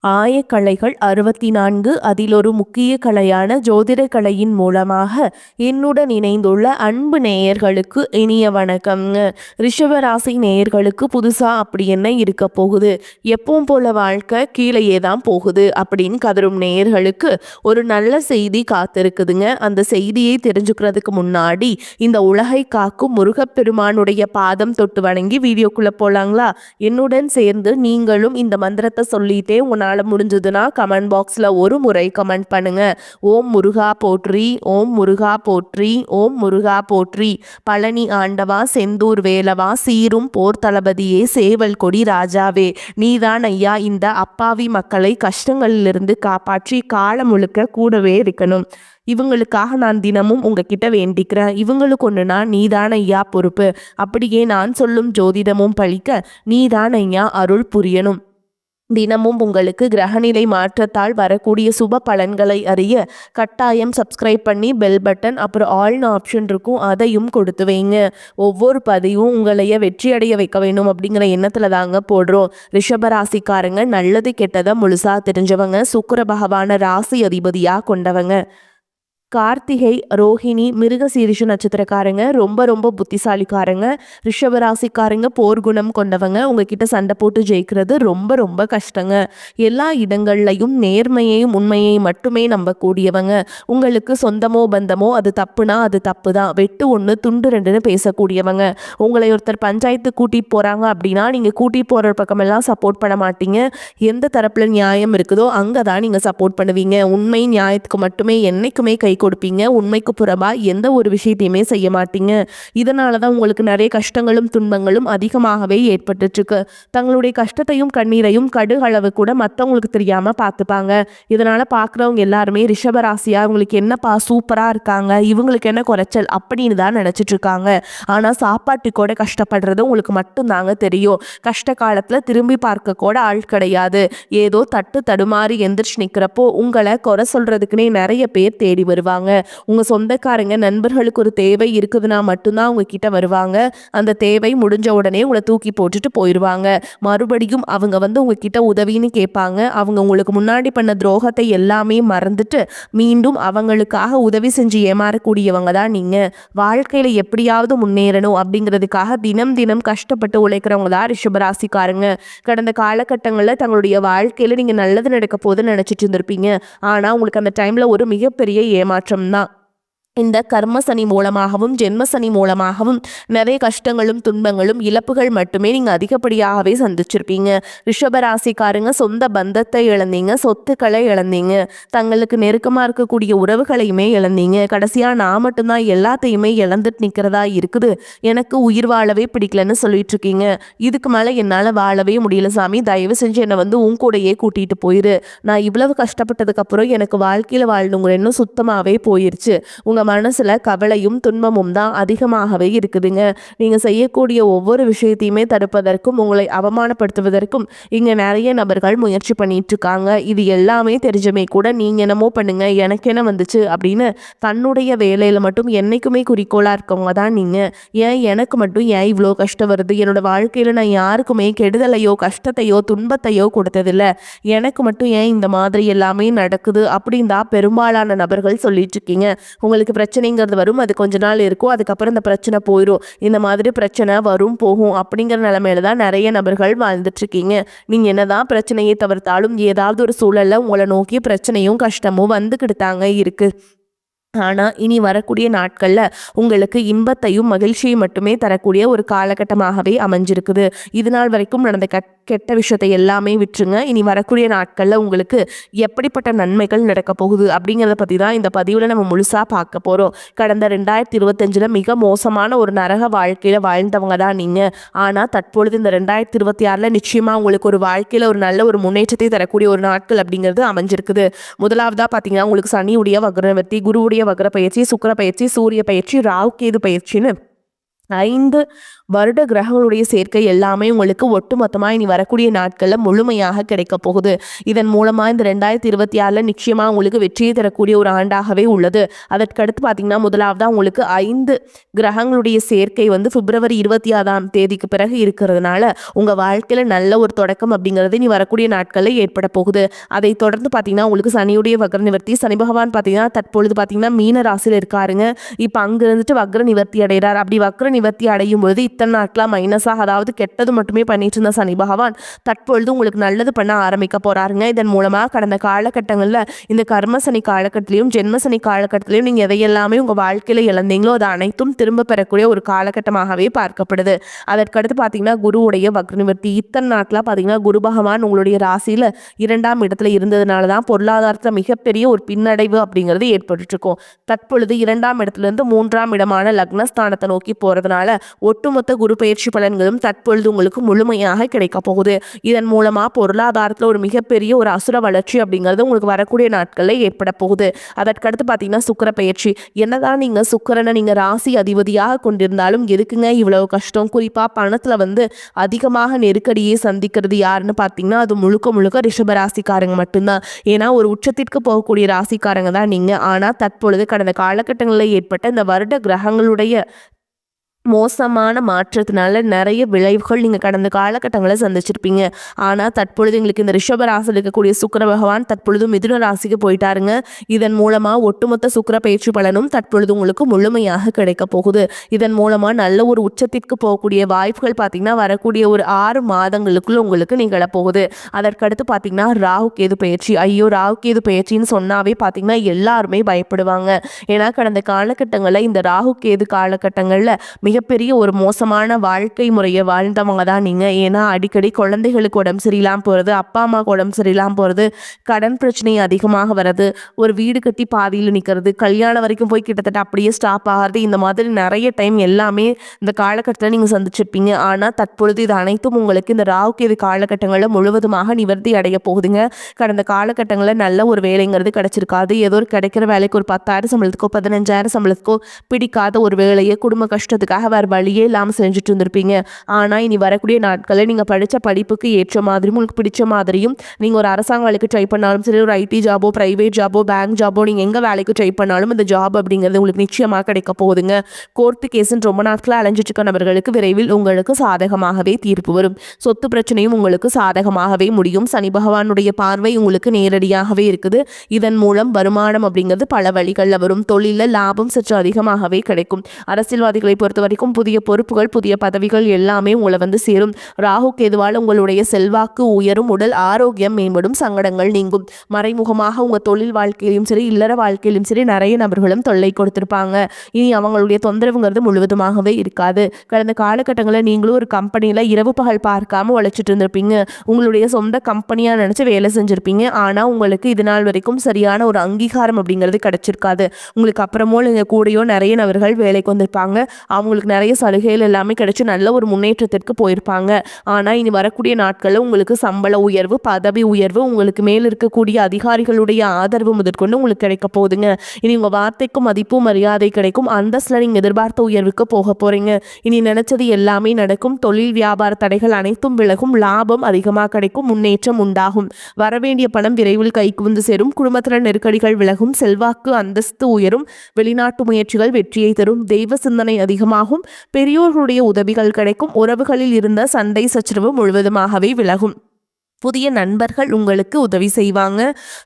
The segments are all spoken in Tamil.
ஆயக்கலைகள் 64 அதில் ஒரு முக்கிய கலையான ஜோதிட கலையின் மூலமாக என்னுடன் இணைந்துள்ள அன்பு நேயர்களுக்கு இனிய வணக்கம்ங்க. ரிஷபராசி நேயர்களுக்கு புதுசா அப்படி என்ன இருக்க போகுது, எப்பவும் போல வாழ்க்கை கீழேயே தான் போகுது அப்படின்னு கதரும் நேயர்களுக்கு ஒரு நல்ல செய்தி காத்திருக்குதுங்க. அந்த செய்தியை தெரிஞ்சுக்கிறதுக்கு முன்னாடி இந்த உலகை காக்கும் முருகப்பெருமானுடைய பாதம் தொட்டு வணங்கி வீடியோக்குள்ள போலாங்களா? என்னுடன் சேர்ந்து நீங்களும் இந்த மந்திரத்தை சொல்லிட்டே உங்களால் முடிஞ்சதுன்னா கமெண்ட் பாக்ஸ்ல ஒரு முறை கமெண்ட் பண்ணுங்க. ஓம் முருகா போற்றி, ஓம் முருகா போற்றி, ஓம் முருகா போற்றி. பழனி ஆண்டவா, செந்தூர் வேலவா, சீரும் போர் தளபதியே, சேவல் கொடி ராஜாவே, நீதான் ஐயா இந்த அப்பாவி மக்களை கஷ்டங்களிலிருந்து காப்பாற்றி காலம் முழுக்க கூடவே இருக்கணும். இவங்களுக்காக நான் தினமும் உங்ககிட்ட வேண்டிக்கிறேன். இவங்களுக்கு ஒன்றுனா நீதான் ஐயா பொறுப்பு. அப்படியே நான் சொல்லும் ஜோதிடமும் பழிக்க நீதான் ஐயா அருள் புரியணும். தினமும் உங்களுக்கு கிரகநிலை மாற்றத்தால் வரக்கூடிய சுப பலன்களை அறிய கட்டாயம் சப்ஸ்கிரைப் பண்ணி பெல் பட்டன் அப்புறம் ஆல்னு ஆப்ஷன் இருக்கும், அதையும் கொடுத்து வைங்க. ஒவ்வொரு பதிவும் உங்களைய வெற்றி அடைய வைக்க வேணும் அப்படிங்கிற எண்ணத்தில் தாங்க போடுறோம். ரிஷபராசிக்காரங்க நல்லது கெட்டதை முழுசா தெரிஞ்சவங்க, சுக்கிர பகவான ராசி அதிபதியாக கொண்டவங்க. கார்த்திகை, ரோஹிணி, மிருகசீரிஷ நட்சத்திரக்காரங்க ரொம்ப ரொம்ப புத்திசாலிக்காரங்க. ரிஷபராசிக்காரங்க போர்க்குணம் கொண்டவங்க. உங்ககிட்ட சண்டை போட்டு ஜெயிக்கிறது ரொம்ப ரொம்ப கஷ்டங்க. எல்லா இடங்கள்லையும் நேர்மையையும் உண்மையை மட்டுமே நம்பக்கூடியவங்க. உங்களுக்கு சொந்தமோ பந்தமோ அது தப்புனா அது தப்பு தான், வெட்டு ஒன்று துண்டு ரெண்டுன்னு பேசக்கூடியவங்க. உங்களை ஒருத்தர் பஞ்சாயத்து கூட்டிகிட்டு போகிறாங்க அப்படின்னா நீங்கள் கூட்டிகிட்டு போகிற பக்கமெல்லாம் சப்போர்ட் பண்ண மாட்டீங்க. எந்த தரப்பில் நியாயம் இருக்குதோ அங்கே தான் நீங்கள் சப்போர்ட் பண்ணுவீங்க. உண்மை நியாயத்துக்கு மட்டுமே என்றைக்குமே கை கொடுப்பீங்க. உண்மைக்கு புறமா எந்த ஒரு விஷயத்தையுமே செய்ய மாட்டீங்க. இதனால தான் உங்களுக்கு நிறைய கஷ்டங்களும் துன்பங்களும் அதிகமாகவே ஏற்பட்டுருக்கு. தங்களுடைய கஷ்டத்தையும் கண்ணீரையும் கடுகளவு கூட மற்றவங்களுக்கு தெரியாமல் பார்த்துப்பாங்க. இதனால் பார்க்குறவங்க எல்லாருமே ரிஷபராசியா இவங்களுக்கு என்னப்பா சூப்பராக இருக்காங்க, இவங்களுக்கு என்ன குறைச்சல் அப்படின்னு தான் நினச்சிட்டு இருக்காங்க. ஆனால் சாப்பாட்டுக்கூட கஷ்டப்படுறது உங்களுக்கு மட்டும்தாங்க தெரியும். கஷ்ட காலத்தில் திரும்பி பார்க்க கூட ஆள் கிடையாது. ஏதோ தட்டு தடுமாறி எந்திரிச்சு நிற்கிறப்போ உங்களை குறை சொல்கிறதுக்குன்னே நிறைய பேர் தேடி வருவாங்க. உங்க சொந்தக்காரங்க நண்பர்களுக்கு ஒரு தேவை இருக்குதுன்னா மட்டும்தான் உங்ககிட்ட வருவாங்க. அந்த தேவை முடிஞ்ச உடனே உங்களை தூக்கி போட்டுட்டு போயிடுவாங்க. மறுபடியும் அவங்க உங்ககிட்ட உதவின்னு கேட்பாங்க. அவங்க உங்களுக்கு முன்னாடி பண்ண துரோகத்தை எல்லாமே மறந்துட்டு மீண்டும் அவங்களுக்காக உதவி செஞ்சு ஏமாறக்கூடியவங்க தான் நீங்க. வாழ்க்கையில எப்படியாவது முன்னேறணும் அப்படிங்கிறதுக்காக தினம் தினம் கஷ்டப்பட்டு உழைக்கிறவங்க தான் ரிஷபராசிக்காரங்க. கடந்த காலகட்டங்களில் தங்களுடைய வாழ்க்கையில நீங்க நல்லது நடக்க போதுன்னு நினைச்சிட்டு இருந்திருப்பீங்க. ஆனா உங்களுக்கு அந்த டைம்ல ஒரு மிகப்பெரிய ஏமாற்றம் தான். இந்த கர்ம சனி மூலமாகவும் ஜென்ம சனி மூலமாகவும் நிறைய கஷ்டங்களும் துன்பங்களும் இழப்புகள் மட்டுமே நீங்கள் அதிகப்படியாகவே சந்திச்சிருப்பீங்க. ரிஷபராசிக்காரங்க சொந்த பந்தத்தை இழந்தீங்க, சொத்துக்களை இழந்தீங்க, தங்களுக்கு நெருக்கமாக இருக்கக்கூடிய உறவுகளையுமே இழந்தீங்க. கடைசியாக நான் மட்டும்தான் எல்லாத்தையுமே இழந்துட்டு நிற்கிறதா இருக்குது, எனக்கு உயிர் வாழவே பிடிக்கலன்னு சொல்லிட்டு இருக்கீங்க. இதுக்கு மேலே என்னால் வாழவே முடியல சாமி, தயவு செஞ்சு என்னை உன் கூடையே கூட்டிகிட்டு போயிரு. நான் இவ்வளவு கஷ்டப்பட்டதுக்கப்புறம் எனக்கு வாழ்க்கையில் வாழணுங்கிற இன்னும் சுத்தமாகவே போயிருச்சு. உங்கள் மனசில் கவலையும் துன்பமும் தான் அதிகமாகவே இருக்குதுங்க. நீங்கள் செய்யக்கூடிய ஒவ்வொரு விஷயத்தையுமே தடுப்பதற்கும் உங்களை அவமானப்படுத்துவதற்கும் இங்கே நிறைய நபர்கள் முயற்சி பண்ணிட்டு இருக்காங்க. இது எல்லாமே தெரிஞ்சுமே கூட நீங்கள் என்னமோ பண்ணுங்க எனக்கு என்ன வந்துச்சு அப்படின்னு தன்னுடைய வேலையில் மட்டும் என்றைக்குமே குறிக்கோளாக இருக்கவங்க தான் நீங்கள். ஏன் எனக்கு மட்டும் ஏன் இவ்வளோ கஷ்டம் வருது, என்னோட வாழ்க்கையில் நான் யாருக்குமே கெடுதலையோ கஷ்டத்தையோ துன்பத்தையோ கொடுத்ததில்லை, எனக்கு மட்டும் ஏன் இந்த மாதிரி எல்லாமே நடக்குது அப்படின்னு தான் பெரும்பாலான நபர்கள் சொல்லிட்டு இருக்கீங்க. உங்களுக்கு பிரச்சனைங்கிறது வரும், அது கொஞ்ச நாள் இருக்கும், அதுக்கப்புறம் இந்த பிரச்சனை போயிடும். இந்த மாதிரி பிரச்சனை வரும் போகும் அப்படிங்கிற நிலைமையில தான் நிறைய நபர்கள் வாழ்ந்துட்டு இருக்கீங்க. நீங்க என்னதான் பிரச்சனையை தவிர்த்தாலும் ஏதாவது ஒரு சூழல்ல உங்களை நோக்கி பிரச்சனையும் கஷ்டமும் வந்துக்கிட்டு இருக்கு. ஆனால் இனி வரக்கூடிய நாட்களில் உங்களுக்கு இன்பத்தையும் மகிழ்ச்சியும் மட்டுமே தரக்கூடிய ஒரு காலகட்டமாகவே அமைஞ்சிருக்குது. இது நாள் வரைக்கும் நடந்த கெட்ட விஷயத்தை எல்லாமே விட்டுருங்க. இனி வரக்கூடிய நாட்களில் உங்களுக்கு எப்படிப்பட்ட நன்மைகள் நடக்க போகுது அப்படிங்கிறத பற்றி தான் இந்த பதிவில் நம்ம முழுசாக பார்க்க போகிறோம். கடந்த 2025 மிக மோசமான ஒரு நரக வாழ்க்கையில் வாழ்ந்தவங்க தான் நீங்கள். ஆனால் தற்பொழுது இந்த 2026 நிச்சயமாக உங்களுக்கு ஒரு வாழ்க்கையில் ஒரு நல்ல ஒரு முன்னேற்றத்தை தரக்கூடிய ஒரு நாட்கள் அப்படிங்கிறது அமைஞ்சிருக்குது. முதலாவதாக பார்த்தீங்கன்னா உங்களுக்கு சனியுடைய வக்ரவர்த்தி, குருவுடைய வக்ர பயிற்சி, சுக்கிர பயிற்சி, சூரிய பயிற்சி, ராகு கேது பயிற்சின்னு 5 வருட கிரகங்களுடைய சேர்க்கை எல்லாமே உங்களுக்கு ஒட்டுமொத்தமா இனி வரக்கூடிய நாட்கள்ல முழுமையாக கிடைக்கப் போகுது. இதன் மூலமா இந்த 2026ல நிச்சயமா உங்களுக்கு வெற்றியை தரக்கூடிய ஒரு ஆண்டாகவே உள்ளது. அதற்கடுத்து பார்த்தீங்கன்னா, முதலாவதா உங்களுக்கு 5 கிரகங்களுடைய சேர்க்கை வந்து பிப்ரவரி 26ஆம் தேதிக்கு பிறகு இருக்கிறதுனால, உங்க வாழ்க்கையில நல்ல ஒரு தொடக்கம் அப்படிங்கிறது இனி வரக்கூடிய நாட்கள்ல ஏற்பட போகுது. அதைத் தொடர்ந்து பார்த்தீங்கன்னா, உங்களுக்கு சனியுடைய வக்ர நிவர்த்தி. சனி பகவான் பார்த்தீங்கன்னா, தற்பொழுது பார்த்தீங்கன்னா மீன ராசியில இருக்காருங்க. இப்ப அங்க இருந்துட்டு வக்ர நிவர்த்தி அடைகிறார். அப்படி வக்ர நிவர்த்தி அடையும் பொழுது இத்தனை நாட்களா மைனஸாக, அதாவது கெட்டது மட்டுமே பண்ணிட்டு இருந்த சனி பகவான் தற்பொழுது உங்களுக்கு நல்லது பண்ண ஆரம்பிக்க போறாருங்க. இதன் மூலமா கடந்த காலகட்டங்களில் இந்த கர்ம சனி காலகட்டத்திலையும் ஜென்ம சனி காலகட்டத்திலையும் நீங்க எதையெல்லாமே உங்க வாழ்க்கையில இழந்தீங்களோ அது அனைத்தும் திரும்ப பெறக்கூடிய ஒரு காலகட்டமாகவே பார்க்கப்படுது. அதற்கடுத்து பார்த்தீங்கன்னா, குருவுடைய வக்ர நிவர்த்தி. இத்தனை நாட்களா பார்த்தீங்கன்னா, குரு பகவான் உங்களுடைய ராசியில 2ஆம் இடத்துல இருந்ததுனால தான் பொருளாதாரத்தில் மிகப்பெரிய ஒரு பின்னடைவு அப்படிங்கிறது ஏற்பட்டு இருக்கும். தற்பொழுது 2ஆம் இடத்துல இருந்து 3ஆம் இடமான லக்னஸ்தானத்தை நோக்கி போறதுனால ஒட்டுமொத்த குரு பயிற்சி பலன்களும் தற்பொழுது உங்களுக்கு முழுமையாக கிடைக்க போகுது. இதன் மூலமா பொருளாதாரத்தில் ஒரு மிகப்பெரிய ஒரு அசுர வளர்ச்சி அப்படிங்கிறது உங்களுக்கு வரக்கூடிய நாட்களில் ஏற்பட போகுது. அதற்கடுத்து பார்த்தீங்கன்னா, சுக்கிர பயிற்சி. என்னதான் நீங்க சுக்கிரனை நீங்க ராசி அதிபதியாக கொண்டிருந்தாலும் எதுக்குங்க இவ்வளவு கஷ்டம்? குறிப்பா பணத்துல வந்து அதிகமாக நெருக்கடியை சந்திக்கிறது யாருன்னு பார்த்தீங்கன்னா, அது முழுக்க முழுக்க ரிஷப ராசிக்காரங்க மட்டும்தான். ஏன்னா ஒரு உச்சத்திற்கு போகக்கூடிய ராசிக்காரங்க தான் நீங்க. ஆனா தற்பொழுது கடந்த காலகட்டங்களில் ஏற்பட்ட இந்த வருட கிரகங்களுடைய மோசமான மாற்றத்தினால நிறைய விளைவுகள் நீங்கள் கடந்த காலகட்டங்களில் சந்திச்சிருப்பீங்க. ஆனால் தற்பொழுது எங்களுக்கு இந்த ரிஷப ராசியில் இருக்கக்கூடிய சுக்கிர பகவான் தற்பொழுது மிதுன ராசிக்கு போயிட்டாருங்க. இதன் மூலமாக ஒட்டுமொத்த சுக்கிர பயிற்சி பலனும் தற்பொழுது உங்களுக்கு முழுமையாக கிடைக்க போகுது. இதன் மூலமாக நல்ல ஒரு உச்சத்திற்கு போகக்கூடிய வாய்ப்புகள் பார்த்தீங்கன்னா வரக்கூடிய ஒரு 6 மாதங்களுக்குள்ள உங்களுக்கு நிகழப்போகுது. அதற்கடுத்து பார்த்தீங்கன்னா, ராகு கேது பயிற்சி. ஐயோ, ராகு கேது பயிற்சின்னு சொன்னாவே பார்த்தீங்கன்னா எல்லாருமே பயப்படுவாங்க. ஏன்னா கடந்த காலகட்டங்களில் இந்த ராகு கேது காலகட்டங்களில் மிகப்பெரிய ஒரு மோசமான வாழ்க்கை முறையை வாழ்ந்தவங்க தான் நீங்கள். ஏன்னா அடிக்கடி குழந்தைகளுக்கு உடம்பு சரியில்லாமல் போகிறது, அப்பா அம்மாவுக்கு உடம்பு சரியில்லாமல் போகிறது, கடன் பிரச்சனை அதிகமாக வர்றது, ஒரு வீடு கட்டி பாதியில் நிற்கிறது, கல்யாணம் வரைக்கும் போய் கிட்டத்தட்ட அப்படியே ஸ்டாப் ஆகிறது, இந்த மாதிரி நிறைய டைம் எல்லாமே இந்த காலகட்டத்தில் நீங்கள் சந்திச்சிருப்பீங்க. ஆனால் தற்பொழுது இது அனைத்தும் உங்களுக்கு இந்த ராகு கேது காலகட்டங்களில் முழுவதுமாக நிவர்த்தி அடைய போகுதுங்க. கடந்த காலகட்டங்களில் நல்ல ஒரு வேலைங்கிறது கிடைச்சிருக்காது. ஏதோ ஒரு கிடைக்கிற வேலைக்கு ஒரு 10,000 சம்பளத்துக்கோ 15,000 சம்பளத்துக்கோ பிடிக்காத ஒரு வேலையை குடும்ப கஷ்டத்துக்காக வேறு வழியே இல்லாமல் செஞ்சுட்டு இருந்திருப்பீங்க. ஆனால் இனி வரக்கூடிய நாட்களில் நீங்கள் படித்த படிப்புக்கு ஏற்ற மாதிரியும் உங்களுக்கு பிடிச்ச மாதிரியும் நீங்கள் ஒரு அரசாங்க வேலைக்கு ட்ரை பண்ணாலும் சரி, ஒரு ஐடி ஜாபோ, ப்ரைவேட் ஜாபோ, பேங்க் ஜாபோ, நீங்கள் எங்கே வேலைக்கு ட்ரை பண்ணாலும் இந்த ஜாப் அப்படிங்கிறது உங்களுக்கு நிச்சயமாக கிடைக்க போகுதுங்க. கோர்ட்டு கேஸுன்னு ரொம்ப நாட்களாக அலைஞ்சிட்டு இருக்க நபர்களுக்கு விரைவில் உங்களுக்கு சாதகமாகவே தீர்ப்பு வரும். சொத்து பிரச்சனையும் உங்களுக்கு சாதகமாகவே முடியும். சனி பகவானுடைய பார்வை உங்களுக்கு நேரடியாகவே இருக்குது. இதன் மூலம் வருமானம் அப்படிங்கிறது பல வழிகளில் வரும். தொழிலில் லாபம் சற்று அதிகமாகவே கிடைக்கும். அரசியல்வாதிகளை பொறுத்த வரைக்கும் புதிய பொறுப்புகள், புதிய பதவிகள் எல்லாமே உங்களை வந்து சேரும். ராகு கேதுவால் உங்களுடைய செல்வாக்கு உயரும், உடல் ஆரோக்கியம் மேம்படும், சங்கடங்கள் நீங்கும். மறைமுகமாக உங்கள் தொழில் வாழ்க்கையிலும் சரி, இல்லற வாழ்க்கையிலும் சரி நிறைய நபர்களும் தொல்லை கொடுத்திருப்பாங்க. இனி அவங்களுடைய தொந்தரவுங்கிறது முழுவதுமாகவே இருக்காது. கடந்த காலகட்டங்களில் நீங்களும் ஒரு கம்பெனியில் இரவு பகல் பார்க்காம உழைச்சிட்டு இருந்திருப்பீங்க. உங்களுடைய சொந்த கம்பெனியாக நினச்சி வேலை செஞ்சுருப்பீங்க. ஆனால் உங்களுக்கு இது நாள் வரைக்கும் சரியான ஒரு அங்கீகாரம் அப்படிங்கிறது கிடைச்சிருக்காது. உங்களுக்கு அப்புறமோ நீங்கள் கூடயோ நிறைய நபர்கள் வேலைக்கு வந்திருப்பாங்க. அவங்களுக்கு நிறைய சலுகைகள் எல்லாமே கிடைச்சி நல்ல ஒரு முன்னேற்றத்திற்கு போயிருப்பாங்க. ஆனால் இனி வரக்கூடிய நாட்களில் உங்களுக்கு சம்பள உயர்வு, பதவி உயர்வு, உங்களுக்கு மேல் இருக்கக்கூடிய அதிகாரிகளுடைய ஆதரவு முதற்கொண்டு உங்களுக்கு கிடைக்க போகுதுங்க. இனி உங்கள் வார்த்தைக்கும் மதிப்பும் மரியாதை கிடைக்கும். அந்தஸ்தில் நீங்கள் எதிர்பார்த்த உயர்வுக்கு போக போகிறீங்க. இனி நினைச்சது எல்லாமே நடக்கும். தொழில் வியாபார தடைகள் அனைத்தும் விலகும். லாபம் அதிகமாக கிடைக்கும். முன்னேற்றம் உண்டாகும். வரவேண்டிய பணம் விரைவில் கைக்கு வந்து சேரும். குடும்பத்தில் நெருக்கடிகள் விலகும். செல்வாக்கு அந்தஸ்து உயரும். வெளிநாட்டு முயற்சிகள் வெற்றியை தரும். தெய்வ சிந்தனை அதிகமாகும். பெரியோர்களுடைய உதவிகள் கிடைக்கும். உறவுகளில் இருந்த சண்டை சச்சரவு முழுவதுமாகவே விலகும். புதிய நண்பர்கள் உங்களுக்கு உதவி செய்வாங்க.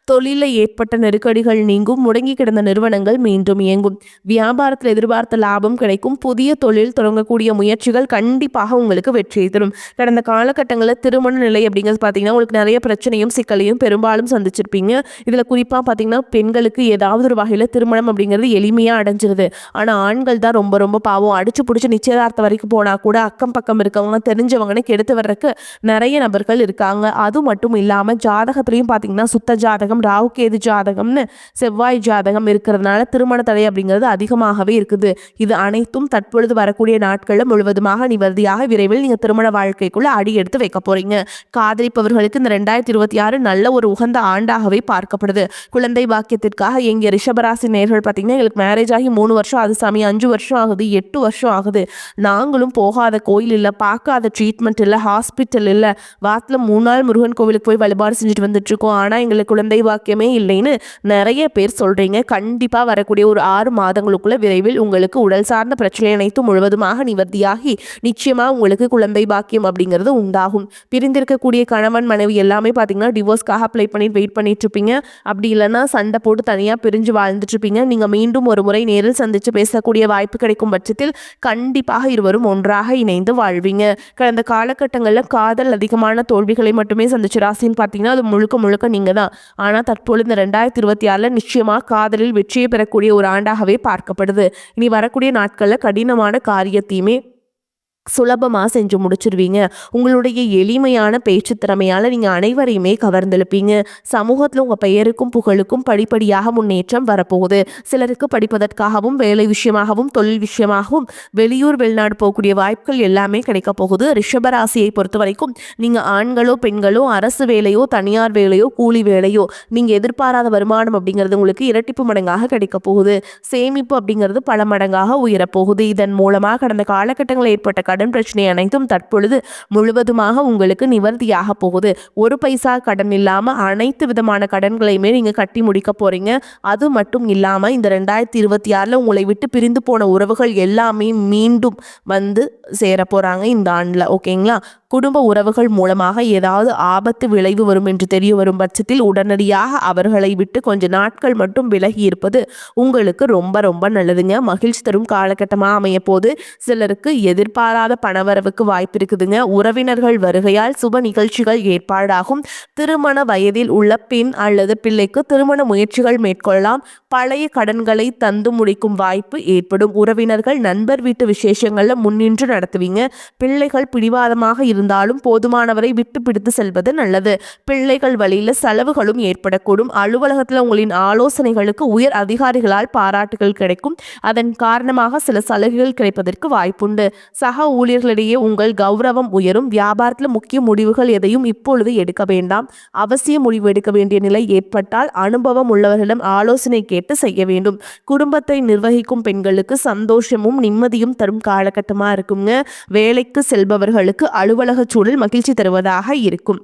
தொழிலில் ஏற்பட்ட நெருக்கடிகள் நீங்கும். முடங்கி கிடந்த நிறுவனங்கள் மீண்டும் இயங்கும். வியாபாரத்தில் எதிர்பார்த்த லாபம் கிடைக்கும். புதிய தொழில் தொடங்கக்கூடிய முயற்சிகள் கண்டிப்பாக உங்களுக்கு வெற்றியை தரும். கடந்த காலகட்டங்களில் திருமண நிலை அப்படிங்கிறது பார்த்தீங்கன்னா உங்களுக்கு நிறைய பிரச்சனையும் சிக்கலையும் பெரும்பாலும் சந்திச்சிருப்பீங்க. இதில் குறிப்பாக பார்த்தீங்கன்னா பெண்களுக்கு ஏதாவது ஒரு வகையில் திருமணம் அப்படிங்கிறது எளிமையாக அடைஞ்சிருது. ஆனால் ஆண்கள் தான் ரொம்ப ரொம்ப பாவம். அடிச்சு பிடிச்சி நிச்சயதார்த்தம் வரைக்கும் போனால் கூட அக்கம் பக்கம் இருக்கவங்க தெரிஞ்சவங்கன்னு கெடுத்து வர்றதுக்கு நிறைய நபர்கள் இருக்காங்க. அது மட்டும் இல்லாமல் ஜாதகத்திலையும் பார்த்தீங்கன்னா சுத்த ஜாதகம், ராகுகேது ஜாதகம்னு செவ்வாய் ஜாதகம் இருக்கிறதுனால திருமண தடை அப்படிங்கிறது அதிகமாகவே இருக்குது. இது அனைத்தும் தற்பொழுது வரக்கூடிய நாட்களில் முழுவதுமாக நிவர்த்தியாக விரைவில் நீங்கள் திருமண வாழ்க்கைக்குள்ள அடி எடுத்து வைக்க போறீங்க. காதலிப்பவர்களுக்கு இந்த 2026 நல்ல ஒரு உகந்த ஆண்டாகவே பார்க்கப்படுது. குழந்தை பாக்கியத்திற்காக எங்க ரிஷபராசி நேர்கள் பார்த்தீங்கன்னா எங்களுக்கு மேரேஜ் ஆகி 3 வருஷம் ஆகுது சாமி, 5 வருஷம் ஆகுது, 8 வருஷம் ஆகுது, நாங்களும் போகாத கோயில் இல்லை, பார்க்காத ட்ரீட்மெண்ட் இல்லை, ஹாஸ்பிட்டல் இல்லை, வாரத்தில் 3 நாள் முருகன் கோவிலுக்கு போய் வழிபாடு செஞ்சுட்டு வந்துட்டு இருக்கோம், ஆனால் எங்களுக்கு குழந்தை பாக்கியமே இல்லைன்னு நிறைய பேர் சொல்றீங்க. கண்டிப்பாக வரக்கூடிய ஒரு 6 மாதங்களுக்குள்ள விரைவில் உங்களுக்கு உடல் சார்ந்த பிரச்சனை அனைத்தும் முழுவதுமாக நிவர்த்தியாகி நிச்சயமாக உங்களுக்கு குழந்தை பாக்கியம் அப்படிங்கிறது உண்டாகும். பிரிந்திருக்கக்கூடிய கணவன் மனைவி எல்லாமே பார்த்தீங்கன்னா டிவோர்ஸ்க்காக அப்ளை பண்ணிட்டு வெயிட் பண்ணிட்டு இருப்பீங்க. அப்படி இல்லைன்னா சண்டை போட்டு தனியாக பிரிஞ்சு வாழ்ந்துட்டு இருப்பீங்க. நீங்கள் மீண்டும் ஒரு முறை நேரில் சந்தித்து பேசக்கூடிய வாய்ப்பு கிடைக்கும் பட்சத்தில் கண்டிப்பாக இருவரும் ஒன்றாக இணைந்து வாழ்வீங்க. கடந்த காலகட்டங்களில் காதல் அதிகமான தோல்விகளை மட்டுமே சந்திச்ச ராசின்னு பார்த்தீங்கன்னா அது முழுக்க முழுக்க நீங்கள் தான். ஆனால் தற்பொழுது இந்த 2026 நிச்சயமாக காதலில் வெற்றியை பெறக்கூடிய ஒரு ஆண்டாகவே பார்க்கப்படுது. இனி வரக்கூடிய நாட்களில் கடினமான காரியத்தையுமே சுலபமாக செஞ்சு முடிச்சிருவீங்க. உங்களுடைய எளிமையான பேச்சு திறமையால் நீங்கள் அனைவரையுமே கவர்ந்தெழுப்பீங்க. சமூகத்தில் உங்கள் பெயருக்கும் புகழுக்கும் படிப்படியாக முன்னேற்றம் வரப்போகுது. சிலருக்கு படிப்பதற்காகவும் வேலை விஷயமாகவும் தொழில் விஷயமாகவும் வெளியூர் வெளிநாடு போகக்கூடிய வாய்ப்புகள் எல்லாமே கிடைக்க போகுது. ரிஷபராசியை பொறுத்த வரைக்கும் நீங்கள் ஆண்களோ பெண்களோ அரசு வேலையோ தனியார் வேலையோ கூலி வேலையோ நீங்கள் எதிர்பாராத வருமானம் அப்படிங்கிறது உங்களுக்கு இரட்டிப்பு மடங்காக கிடைக்க போகுது. சேமிப்பு அப்படிங்கிறது பல மடங்காக உயரப்போகுது. இதன் மூலமாக கடந்த காலகட்டங்களில் ஏற்பட்ட கடன் பிரச்சனை அனைத்தும் தற்பொழுது முழுவதுமாக உங்களுக்கு நிவர்த்தியாக போகுது. ஒரு பைசா கடன் இல்லாமல் அனைத்து விதமான கடன்களையுமே நீங்கள் கட்டி முடிக்க போறீங்க. அது மட்டும் இல்லாமல் இந்த 2026 உங்களை விட்டு பிரிந்து போன உறவுகள் எல்லாமே மீண்டும் வந்து சேர போறாங்க இந்த ஆண்டில். ஓகேங்களா? குடும்ப உறவுகள் மூலமாக ஏதாவது ஆபத்து விளைவு வரும் என்று தெரிய வரும் பட்சத்தில் உடனடியாக அவர்களை விட்டு கொஞ்ச நாட்கள் மட்டும் விலகி இருப்பது உங்களுக்கு ரொம்ப ரொம்ப நல்லதுங்க. மகிழ்ச்சி தரும் காலகட்டமாக அமைய போது. சிலருக்கு எதிர்பாராத பணவரவுக்கு வாய்ப்பு இருக்குதுங்க. உறவினர்கள் வருகையால் சுப நிகழ்ச்சிகள் ஏற்பாடாகும். திருமண வயதில் உள்ள பெண் அல்லது பிள்ளைக்கு திருமண முயற்சிகள் மேற்கொள்ளலாம். பழைய கடன்களை தந்து முடிக்கும் வாய்ப்பு ஏற்படும். உறவினர்கள் நண்பர் வீட்டு விசேஷங்களில் முன்னின்று நடத்துவீங்க. பிள்ளைகள் பிடிவாதமாக இருந்தாலும் போதுமானவரை விட்டு பிடித்து செல்வது நல்லது. பிள்ளைகள் வழியில் செலவுகளும் ஏற்படக்கூடும். அலுவலகத்தில் உங்களின் ஆலோசனைகளுக்கு உயர் அதிகாரிகளால் பாராட்டுகள் கிடைக்கும். அதன் காரணமாக சில சலுகைகள் கிடைப்பதற்கு வாய்ப்புண்டு. சக ஊழியர்களிடையே உங்கள் கௌரவம் உயரும். வியாபாரத்தில் முக்கிய முடிவுகள் எதையும் இப்பொழுது எடுக்க வேண்டாம். அவசிய முடிவு எடுக்க வேண்டிய நிலை ஏற்பட்டால் அனுபவம் உள்ளவர்களிடம் ஆலோசனை கேட்டு செய்ய வேண்டும். குடும்பத்தை நிர்வகிக்கும் பெண்களுக்கு சந்தோஷமும் நிம்மதியும் தரும் காலகட்டமாக இருக்குங்க. வேலைக்கு செல்பவர்களுக்கு அலுவலக சூழல் மகிழ்ச்சி தருவதாக இருக்கும்.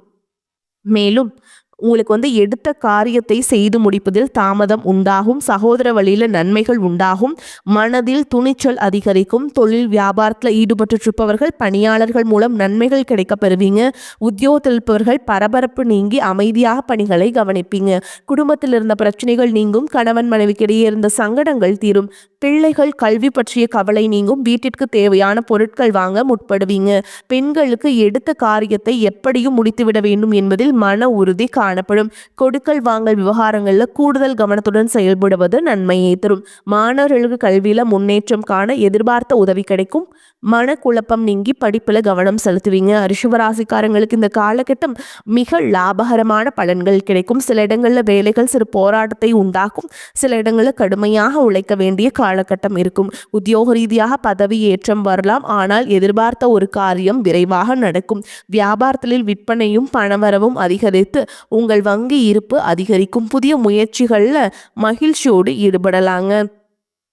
மேலும் உங்களுக்கு எடுத்த காரியத்தை செய்து முடிப்பதில் தாமதம் உண்டாகும். சகோதர வழியில் நன்மைகள் உண்டாகும். மனதில் துணிச்சல் அதிகரிக்கும். தொழில் வியாபாரத்தில் ஈடுபட்டு இருப்பவர்கள் பணியாளர்கள் மூலம் நன்மைகள் கிடைக்க பெறுவீங்க. உத்தியோகத்தில் இருப்பவர்கள் பரபரப்பு நீங்கி அமைதியாக பணிகளை கவனிப்பீங்க. குடும்பத்தில் இருந்த பிரச்சனைகள் நீங்கும். கணவன் மனைவிக்கிடையே இருந்த சங்கடங்கள் தீரும். பிள்ளைகள் கல்வி பற்றிய கவலை நீங்கும். வீட்டிற்கு தேவையான பொருட்கள் வாங்க முற்படுவீங்க. பெண்களுக்கு எடுத்த காரியத்தை எப்படியும் முடித்துவிட வேண்டும் என்பதில் மன உறுதி காணப்படும். கொடுக்கல் வாங்கல் விவகாரங்களில் கூடுதல் கவனத்துடன் செயல்படுவது நன்மையை தரும். மாணவர்களுக்கு கல்வியில முன்னேற்றம் காண எதிர்பார்த்த உதவி கிடைக்கும். மனக்குழப்பம் நீங்கி படிப்பில் கவனம் செலுத்துவீங்க. ரிஷபராசிக்காரங்களுக்கு இந்த காலகட்டம் மிக லாபகரமான பலன்கள் கிடைக்கும். சில இடங்களில் வேலைகள் சிறு போராட்டத்தை உண்டாக்கும். சில இடங்களில் கடுமையாக உழைக்க வேண்டிய காலகட்டம் இருக்கும். உத்தியோக ரீதியாக பதவி ஏற்றம் வரலாம். ஆனால் எதிர்பார்த்த ஒரு காரியம் விரைவாக நடக்கும். வியாபாரத்தில் விற்பனையும் பணவரவும் அதிகரித்து உங்கள் வங்கி இருப்பு அதிகரிக்கும். புதிய முயற்சிகளில் மகிழ்ச்சியோடு ஈடுபடலாங்க.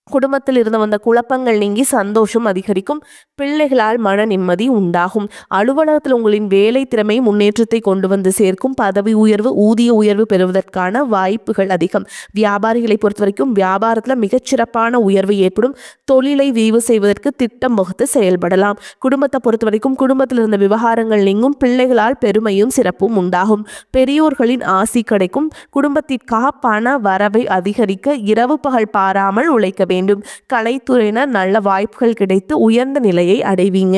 குடும்பத்தில் இருந்து வந்த குழப்பங்கள் நீங்கி சந்தோஷம் அதிகரிக்கும். பிள்ளைகளால் மன நிம்மதி உண்டாகும். அலுவலகத்தில் உங்களின் வேலை திறமை முன்னேற்றத்தை கொண்டு வந்து சேர்க்கும். பதவி உயர்வு ஊதிய உயர்வு பெறுவதற்கான வாய்ப்புகள் அதிகம். வியாபாரிகளை பொறுத்த வரைக்கும் வியாபாரத்தில் மிகச்சிறப்பான உயர்வு ஏற்படும். தொழிலை விரிவு செய்வதற்கு திட்டம் வகுத்து செயல்படலாம். குடும்பத்தை பொறுத்த வரைக்கும் குடும்பத்தில் இருந்த விவகாரங்கள் நீங்கும். பிள்ளைகளால் பெருமையும் சிறப்பும் உண்டாகும். பெரியோர்களின் ஆசி கிடைக்கும். குடும்பத்திற்காக பண வரவை அதிகரிக்க இரவு பகல் பாராமல் உழைக்க வேண்டும். கலைத்துறையினர் நல்ல வாய்ப்புகள் கிடைத்து உயர்ந்த நிலையை அடைவீங்க.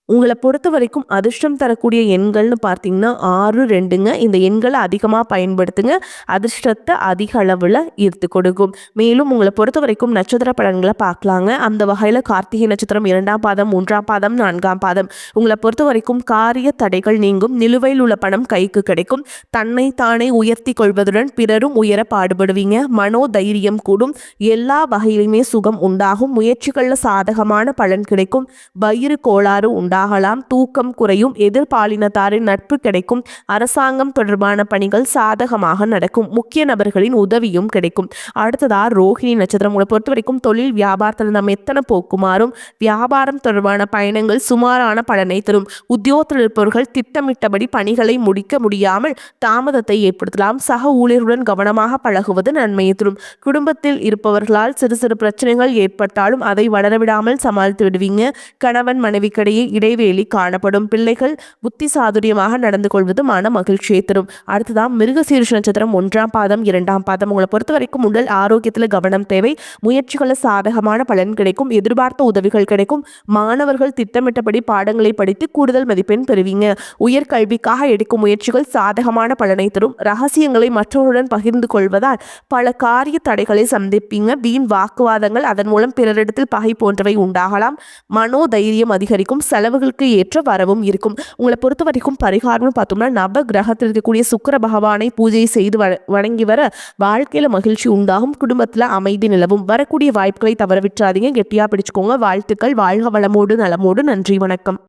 உங்கள பொறுத்தவரைக்கும் அதிர்ஷ்டம் தரக்கூடிய எண்கள்னு பார்த்தீங்கன்னா 6, 2ங்க. இந்த எண்கள அதிகமா பயன்படுத்துங்க. அதிர்ஷ்டத்த அதிக அளவுல ஈர்த்து கொடுக்கும். மேலும் உங்கள பொறுத்தவரைக்கும் நட்சத்திர பலன்கள பார்க்கலாங்க. அந்த வகையில கார்த்திகை நட்சத்திரம் 2ஆம் பாதம், 3ஆம் பாதம், 4ஆம் பாதம். உங்கள பொறுத்தவரைக்கும் காரிய தடைகள் நீங்கும். நிலுவையில் உள்ள பணம் கைக்கு கிடைக்கும். தன்னை தானே உயர்த்திக் கொள்வதுடன் பிறரும் உயர பாடுபடுவீங்க. மனோதைரியம் கூடும். எல்லா வகையிலுமே சுகம் உண்டாகும். முயற்சிகள்ல சாதகமான பலன் கிடைக்கும். வயிறு கோளாறு உண்டாகலாம். தூக்கம் குறையும். எதிர்பாலினத்தாரின் நட்பு கிடைக்கும். அரசாங்கம் தொடர்பான பணிகள் சாதகமாக நடக்கும். முக்கிய நபர்களின் உதவியும் கிடைக்கும். அடுத்ததா ரோஹிணி நட்சத்திரம். உங்களை பொறுத்த வரைக்கும் தொழில் வியாபாரத்தில் நம்ம எத்தனை போக்குமாறும் வியாபாரம் தொடர்பான பயணங்கள் சுமாரான பலனை தரும். உத்தியோகத்தில் இருப்பவர்கள் திட்டமிட்டபடி பணிகளை முடிக்க முடியாமல் தாமதத்தை ஏற்படுத்தலாம். சக ஊழியருடன் கவனமாக பழகுவது நன்மையை தரும். குடும்பத்தில் இருப்பவர்களால் சிறு சிறு பிரச்சனைகள் ஏற்பட்டாலும் அதை வளரவிடாமல் சமாளித்து விடுவீங்க. கணவன் மனைவிக்கிடையே இடைவேளை காணப்படும். பிள்ளைகள் புத்தி சாதுரியமாக நடந்து கொள்வது மன மகிழ்ச்சியை தரும். அடுத்ததான் மிருகசீரிஷ நட்சத்திரம் 1ஆம் பாதம் 2ஆம் பாதம். உங்களை பொறுத்த வரைக்கும் உடல் ஆரோக்கியத்தில் கவனம் தேவை. முயற்சிகள சாதகமான பலன் கிடைக்கும். எதிர்பார்த்த உதவிகள் கிடைக்கும். மாணவர்கள் திட்டமிட்டபடி பாடங்களை படித்து கூடுதல் மதிப்பெண் பெறுவீங்க. உயர்கல்விக்காக எடுக்கும் முயற்சிகள் சாதகமான பலனை தரும். ரகசியங்களை மற்றவருடன் பகிர்ந்து கொள்வதால் பல காரிய தடைகளை சந்திப்பீங்க. வீண் வாக்குவாதங்கள் அதன் மூலம் பிறரிடத்தில் பகை போன்றவை உண்டாகலாம். மனோதைரியம் அதிகரிக்கும். செலவுகளுக்கு ஏற்ற வரவும் இருக்கும். உங்களை பொறுத்த வரைக்கும் பரிகாரம்னு பார்த்தோம்னா நவ கிரகத்தில் இருக்கக்கூடிய சுக்கிர பகவானை பூஜை செய்து வணங்கி வர வாழ்க்கையில மகிழ்ச்சி உண்டாகும். குடும்பத்தில் அமைதி நிலவும். வரக்கூடிய வாய்ப்புகளை தவற விட்டுறாதீங்க. கெட்டியா பிடிச்சுக்கோங்க. வாழ்த்துக்கள். வாழ்க வளமோடு நலமோடு. நன்றி, வணக்கம்.